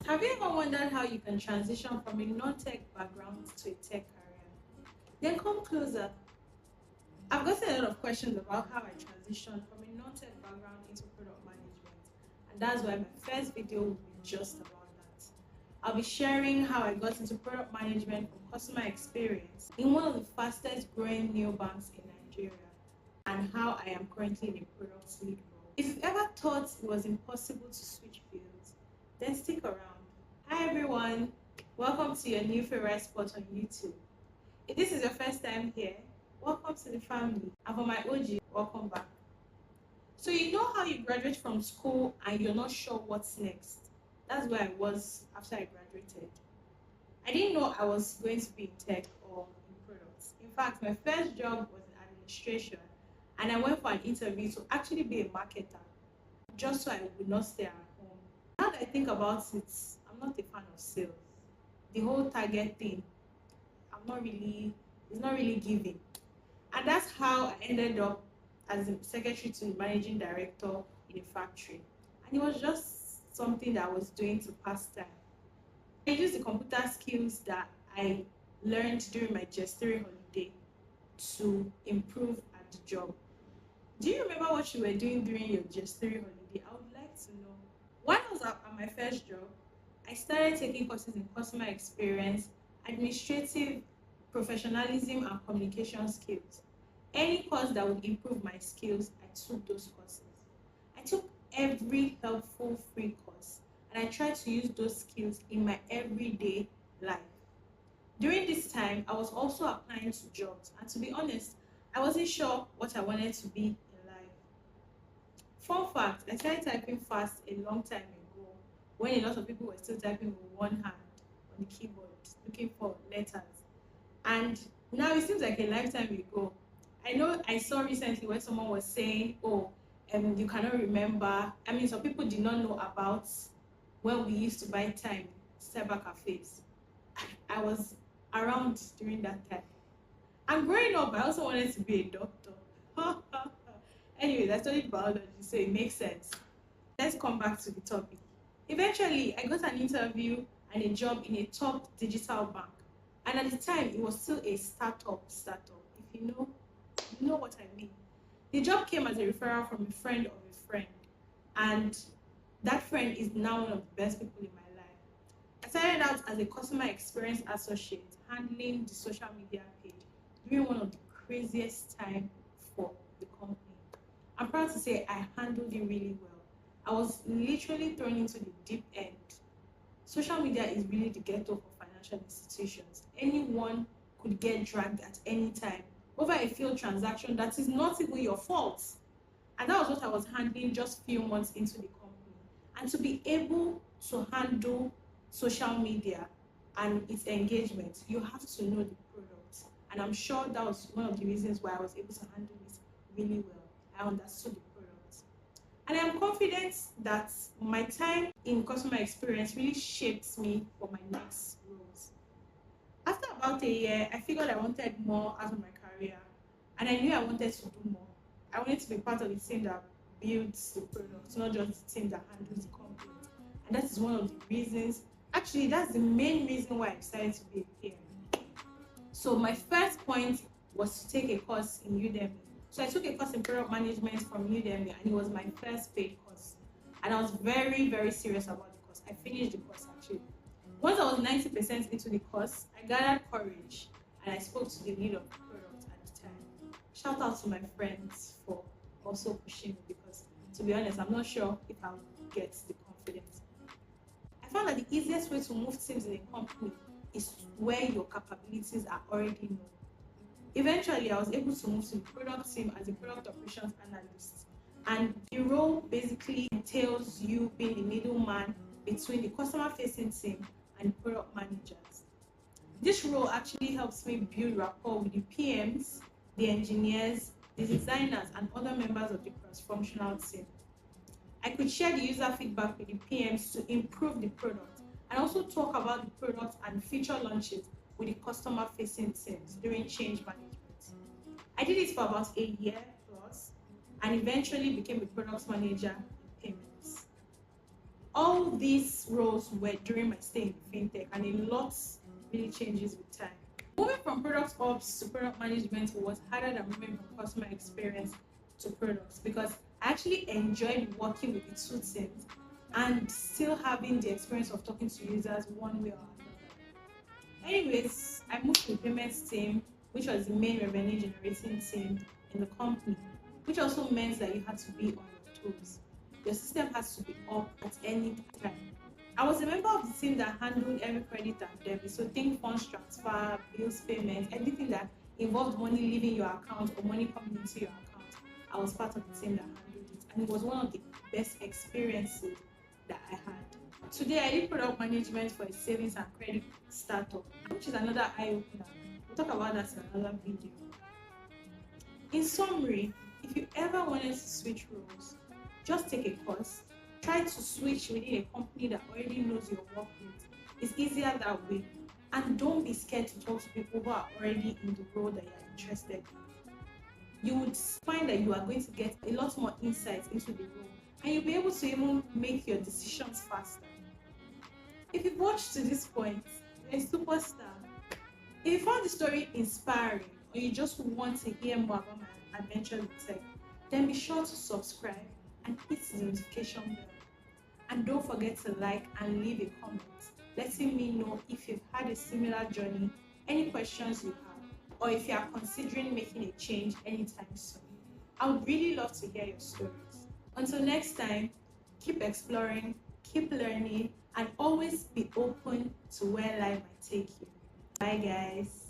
Have you ever wondered how you can transition from a non-tech background to a tech career? Then come closer. I've gotten a lot of questions about how I transitioned from a non-tech background into product management, and that's why my first video will be just about that. I'll be sharing how I got into product management from customer experience in one of the fastest growing neobanks in Nigeria, and how I am currently in a product lead role. If you've ever thought it was impossible to switch fields, then stick around. Hi everyone, welcome to your new favorite spot on YouTube. If this is your first time here, welcome to the family. And for my OG, welcome back. So you know how you graduate from school and you're not sure what's next? That's where I was after I graduated. I didn't know I was going to be in tech or in products. In fact, my first job was in administration and I went for an interview to actually be a marketer just so I would not stay at home. Now that I think about it, I'm not a fan of sales. The whole target thing, I'm not really, it's not really giving. And that's how I ended up as a secretary to the managing director in a factory. And it was just something that I was doing to pass time. I used the computer skills that I learned during my gestory holiday to improve at the job. Do you remember what you were doing during your gestory holiday? I would like to know. When I was at my first job, I started taking courses in customer experience, administrative professionalism, and communication skills. Any course that would improve my skills, I took those courses. I took every helpful free course and I tried to use those skills in my everyday life. During this time, I was also applying to jobs, and to be honest, I wasn't sure what I wanted to be in life. Fun fact, I started typing fast a long time ago when a lot of people were still typing with one hand on the keyboard looking for letters. And now it seems like a lifetime ago. I know I saw recently where someone was saying, oh, you cannot remember. I mean, some people did not know about when we used to buy time, cyber cafes. I was around during that time. And growing up, I also wanted to be a doctor. Anyways, I studied biology, so it makes sense. Let's come back to the topic. Eventually, I got an interview and a job in a top digital bank. And at the time, it was still a startup. If you know what I mean. The job came as a referral from a friend of a friend. And that friend is now one of the best people in my life. I started out as a customer experience associate, handling the social media page during one of the craziest time for the company. I'm proud to say I handled it really well. I was literally thrown into the deep end. Social media is really the ghetto for financial institutions. Anyone could get dragged at any time over a failed transaction that is not even your fault. And that was what I was handling just few months into the company. And to be able to handle social media and its engagement, you have to know the product. And I'm sure that was one of the reasons why I was able to handle it really well. I understood the product. And I'm confident that my time in customer experience really shapes me for my next roles. After about a year, I figured I wanted more out of my career, and I knew I wanted to do more. I wanted to be part of the team that builds the product, not just the team that handles the content. And that is one of the reasons, actually, that's the main reason why I decided to be a PM. So my first point was to take a course in Udemy. So I took a course in product management from Udemy, and it was my first paid course. And I was very, very serious about the course. I finished the course actually. Once I was 90% into the course, I gathered courage and I spoke to the lead of the product at the time. Shout out to my friends for also pushing me, because to be honest, I'm not sure if I'll get the confidence. I found that the easiest way to move teams in a company is where your capabilities are already known. Eventually, I was able to move to the product team as a product operations analyst. And the role basically entails you being the middleman between the customer facing team and product managers. This role actually helps me build rapport with the PMs, the engineers, the designers, and other members of the cross functional team. I could share the user feedback with the PMs to improve the product, and also talk about the product and feature launches with the customer facing teams during change management. I did it for about a year plus and eventually became a product manager in payments. All these roles were during my stay in fintech, and a lot really changes with time. Moving from product ops to product management was harder than moving from customer experience to products, because I actually enjoyed working with the two teams and still having the experience of talking to users one way or another. Anyways, I moved to the payments team, which was the main revenue generating team in the company, which also meant that you had to be on your toes. Your system has to be up at any time. I was a member of the team that handled every credit and debit. So think funds transfer, bills payment, anything that involved money leaving your account or money coming into your account. I was part of the team that handled it, and it was one of the best experiences that I had. Today, I did product management for a savings and credit startup, which is another eye opener. We'll talk about that in another video. In summary, if you ever wanted to switch roles, just take a course. Try to switch within a company that already knows your work rate. It's easier that way. And don't be scared to talk to people who are already in the role that you're interested in. You would find that you are going to get a lot more insights into the role, and you'll be able to even make your decisions faster. If you've watched to this point, you're a superstar. If you found the story inspiring, or you just want to hear more about my adventures with tech, then be sure to subscribe and hit the notification bell. And don't forget to like and leave a comment letting me know if you've had a similar journey, any questions you have, or if you are considering making a change anytime soon. I would really love to hear your stories. Until next time, keep exploring, keep learning, and always be open to where life might take you. Bye guys.